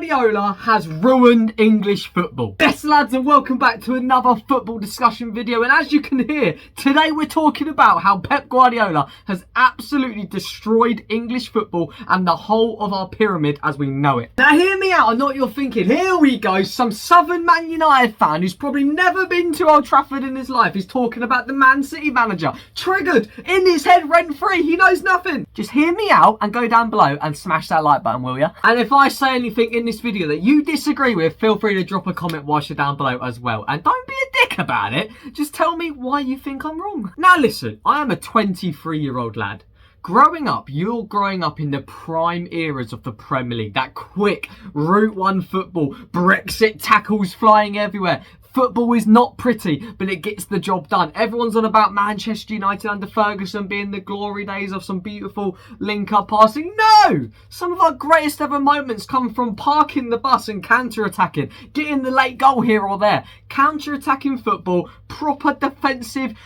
Guardiola has ruined English football. Yes, lads, and welcome back to another football discussion video. And as you can hear, today we're talking about how Pep Guardiola has absolutely destroyed English football and the whole of our pyramid as we know it. Now, hear me out. I know what you're thinking. Here we go. Some Southern Man United fan who's probably never been to Old Trafford in his life is talking about the Man City manager. Triggered in his head rent-free. He knows nothing. Just hear me out and go down below and smash that like button, will ya? And if I say anything in this video that you disagree with, feel free to drop a comment whilst you're down below as well. And don't be a dick about it. Just tell me why you think I'm wrong. Now listen, I am a 23-year-old lad. Growing up, you're growing up in the prime eras of the Premier League. That quick Route 1 football, Brexit tackles flying everywhere. Football is not pretty, but it gets the job done. Everyone's on about Manchester United under Ferguson being the glory days of some beautiful link-up passing. No! Some of our greatest ever moments come from parking the bus and counter-attacking, getting the late goal here or there. Counter-attacking football, proper defensive,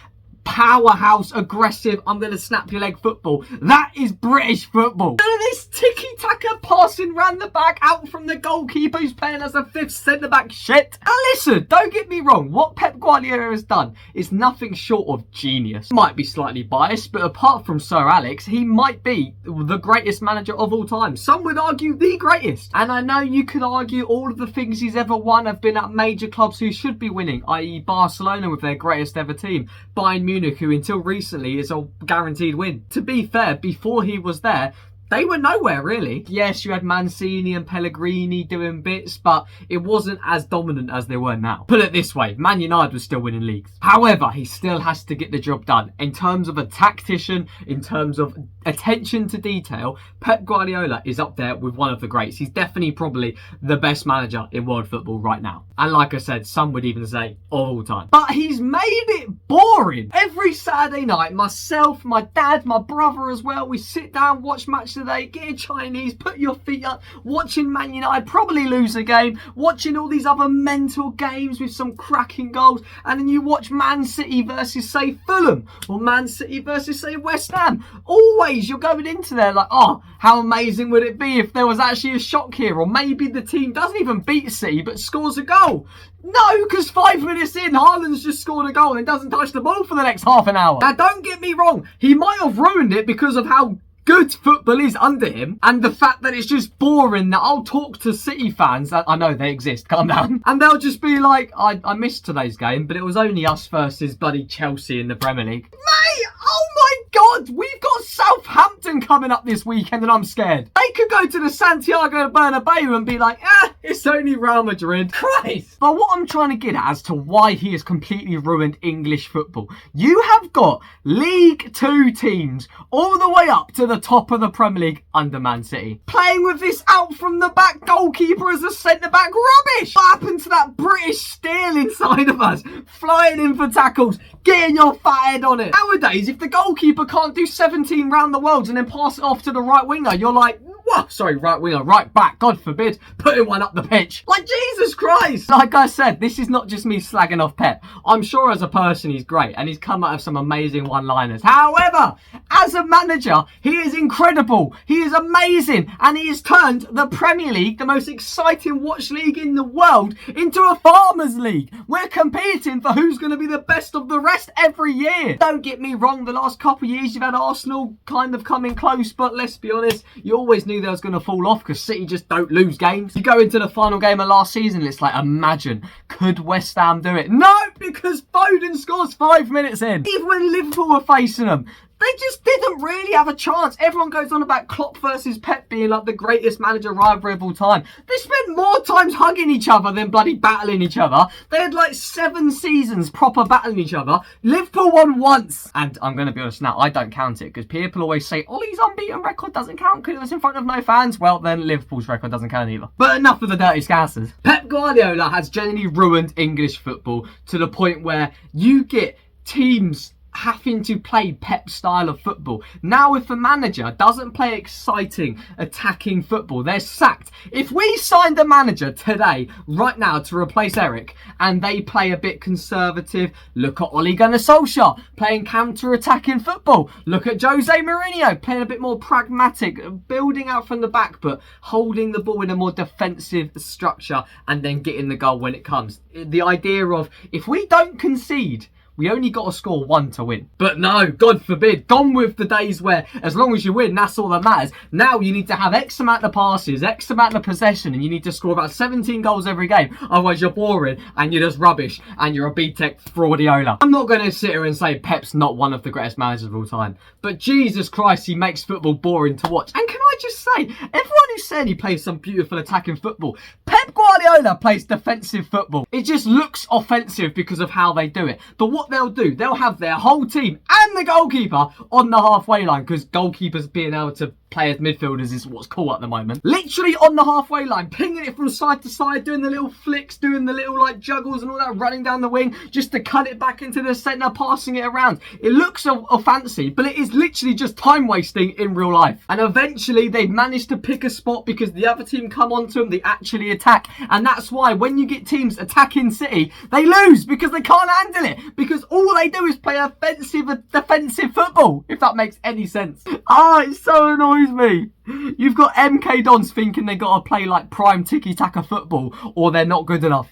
powerhouse, aggressive, I'm going to snap your leg football. That is British football. None of this tiki-taka passing round the back out from the goalkeeper who's playing as a fifth centre-back shit. And listen, don't get me wrong, what Pep Guardiola has done is nothing short of genius. Might be slightly biased, but apart from Sir Alex, he might be the greatest manager of all time. Some would argue the greatest. And I know you could argue all of the things he's ever won have been at major clubs who should be winning, i.e. Barcelona with their greatest ever team, Bayern Munich, who until recently is a guaranteed win. To be fair, before he was there, they were nowhere really. Yes, you had Mancini and Pellegrini doing bits, but it wasn't as dominant as they were now. Put it this way, Man United was still winning leagues. However, he still has to get the job done. In terms of a tactician, in terms of attention to detail, Pep Guardiola is up there with one of the greats. He's definitely probably the best manager in world football right now. And like I said, some would even say of all time. But he's made it boring. Every Saturday night, myself, my dad, my brother as well, we sit down, watch match today, get a Chinese, put your feet up, watching Man United probably lose a game, watching all these other mental games with some cracking goals, and then you watch Man City versus, say, Fulham, or Man City versus, say, West Ham. Always you're going into there like, oh, how amazing would it be if there was actually a shock here, or maybe the team doesn't even beat City but scores a goal. No, because 5 minutes in, Haaland's just scored a goal and doesn't touch the ball for the next half an hour. Now, don't get me wrong, he might have ruined it because of how good football is under him and the fact that it's just boring. That I'll talk to City fans, I know they exist, calm down, and they'll just be like, I missed today's game, but it was only us versus bloody Chelsea in the Premier League. Mate, oh my God, we've got Southampton coming up this weekend and I'm scared. They could go to the Santiago Bernabeu and be like, it's only Real Madrid. Christ. But what I'm trying to get at as to why he has completely ruined English football, you have got League 2 teams all the way up to the top of the Premier League under Man City, playing with this out from the back goalkeeper as a centre-back. Rubbish! What happened to that British steel inside of us? Flying in for tackles, getting your fat head on it. Nowadays, if the goalkeeper can't do 17 round the worlds and then pass it off to the right winger, you're like, what? Sorry, right winger, right back, God forbid, putting one up the pitch. Like, Jesus Christ! Like I said, this is not just me slagging off Pep. I'm sure as a person he's great and he's come out of some amazing one-liners. However, as a manager, he is incredible. He is amazing, and he has turned the Premier League, the most exciting watch league in the world, into a farmers league. We're competing for who's going to be the best of the rest every year. Don't get me wrong, the last couple of years you've had Arsenal kind of coming close, but let's be honest, you always knew they was going to fall off because City just don't lose games. You go into the final game of last season, it's like, imagine, could West Ham do it? No, because Foden scores 5 minutes in. Even when Liverpool were facing them, they just didn't really have a chance. Everyone goes on about Klopp versus Pep being like the greatest manager rivalry of all time. They spent more times hugging each other than bloody battling each other. They had like 7 seasons proper battling each other. Liverpool won once. And I'm going to be honest now, I don't count it because people always say Ollie's unbeaten record doesn't count because it was in front of no fans. Well, then Liverpool's record doesn't count either. But enough of the dirty scousers. Pep Guardiola has genuinely ruined English football to the point where you get teams having to play Pep's style of football. Now if a manager doesn't play exciting attacking football, they're sacked. If we signed a manager today, right now, to replace Eric, and they play a bit conservative, look at Ole Gunnar Solskjaer playing counter-attacking football. Look at Jose Mourinho playing a bit more pragmatic, building out from the back but holding the ball in a more defensive structure and then getting the goal when it comes. The idea of, if we don't concede, we only got to score 1 to win. But no, God forbid. Gone with the days where as long as you win, that's all that matters. Now you need to have X amount of passes, X amount of possession, and you need to score about 17 goals every game. Otherwise you're boring and you're just rubbish and you're a B-Tech Fraudiola. I'm not going to sit here and say Pep's not one of the greatest managers of all time. But Jesus Christ, he makes football boring to watch. And can I just say, everyone who's saying he plays some beautiful attacking football, Pep Guardiola plays defensive football. It just looks offensive because of how they do it. But what they'll do, they'll have their whole team and the goalkeeper on the halfway line, because goalkeepers being able to play as midfielders is what's cool at the moment. Literally on the halfway line, pinging it from side to side, doing the little flicks, doing the little like juggles and all that, running down the wing just to cut it back into the centre, passing it around. It looks a fancy, but it is literally just time wasting in real life. And eventually they manage to pick a spot because the other team come onto them, they actually attack. And that's why when you get teams attacking City, they lose because they can't handle it, because all they do is play offensive defensive football, if that makes any sense. It so annoys me. You've got MK Dons thinking they got to play like prime tiki-taka football or they're not good enough.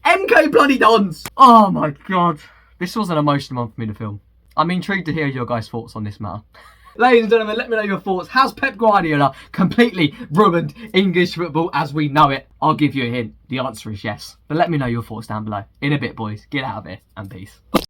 MK bloody Dons! Oh my God. This was an emotional one for me to film. I'm intrigued to hear your guys' thoughts on this matter. Ladies and gentlemen, let me know your thoughts. Has Pep Guardiola completely ruined English football as we know it? I'll give you a hint. The answer is yes. But let me know your thoughts down below. In a bit, boys. Get out of here and peace.